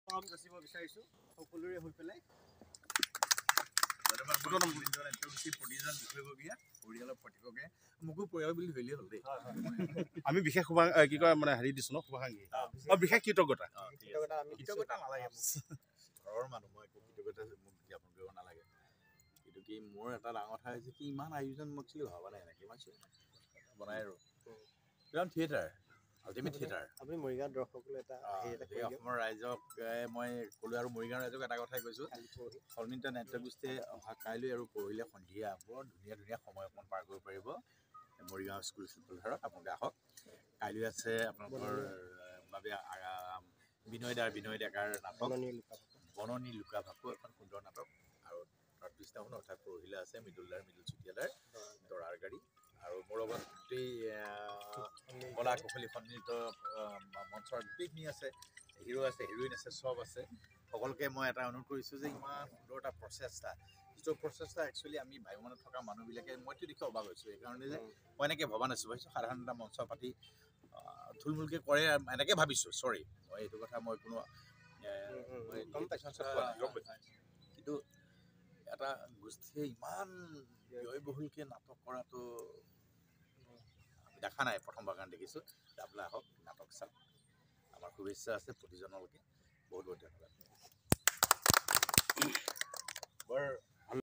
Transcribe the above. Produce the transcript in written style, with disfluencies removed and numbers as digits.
পাম যাচিব বিচাৰিছোঁ সকলোৰে হৈ পেলাই আমি বিশেষ কি কয় মানে হেৰি দিছোঁ ন শুভাকাংক্ষী বিশেষ কৃতজ্ঞতা নালাগে ঘৰৰ মানুহ মই একো কৃতজ্ঞতা মোক জ্ঞাপন কৰিব নালাগে কিন্তু কি মোৰ এটা ডাঙৰ কথা হৈছে কি ইমান আয়োজন মই একচুৱেলি ভবা নাই এনেকৈ ইমান বনাই আৰু থিয়েটাৰ আল্টিমেট থিয়েটাৰ আপুনি মৰিগাঁও দৰ্শকলৈ এটা অসমৰ ৰাইজক মই ক'লোঁ আৰু মৰিগাঁও ৰাইজক এটা কথাই কৈছোঁ সন্মিলিত নাট্যগোষ্ঠীয়ে অহা কাইলৈ আৰু পৰহিলে সন্ধিয়া বৰ ধুনীয়া ধুনীয়া সময় অকণ পাৰ কৰিব পাৰিব মৰিগাঁও স্কুল চিল্পধাৰত আপোনালোকে আহক কাইলৈ আছে আপোনালোকৰ বাবে বিনয় ডেকাৰ নাটক বননি লুকা ভাকু এখন সুন্দৰ নাটক আৰু তাৰ পিছদিনাখন অৰ্থাৎ পৰহিলে আছে মৃদুল চুতীয়াদাৰ দৰাৰ গাড়ী আৰু মোৰ লগত গোটেই কলা কৌশলী সন্মিলিত মঞ্চৰ গোটেইখিনি আছে হিৰো আছে হিৰইন আছে চব আছে সকলোকে মই এটা অনুৰোধ কৰিছোঁ যে ইমান সুন্দৰ এটা প্ৰচেষ্টা যিটো প্ৰচেষ্টা একচুৱেলি আমি ভাইমনত থকা মানুহবিলাকে মইতো দেখি অবাক হৈছোঁ সেইকাৰণে যে মই এনেকৈ ভবা নাছিলোঁ ভাবিছোঁ সাধাৰণ এটা মঞ্চ পাতি থুলমূলকৈ কৰে এনেকৈ ভাবিছোঁ চৰি মই এইটো কথা মই কোনো কিন্তু এটা গোষ্ঠীয়ে ইমান ব্যয়বহুলকৈ নাটক কৰাটো দেখা নাই প্ৰথমবাৰ কাৰণে দেখিছোঁ আপোনালোকে আহক নাটক চাওক আমাৰ শুভেচ্ছা আছে প্ৰতিজনলৈকে বহুত বহুত ধন্যবাদ বৰ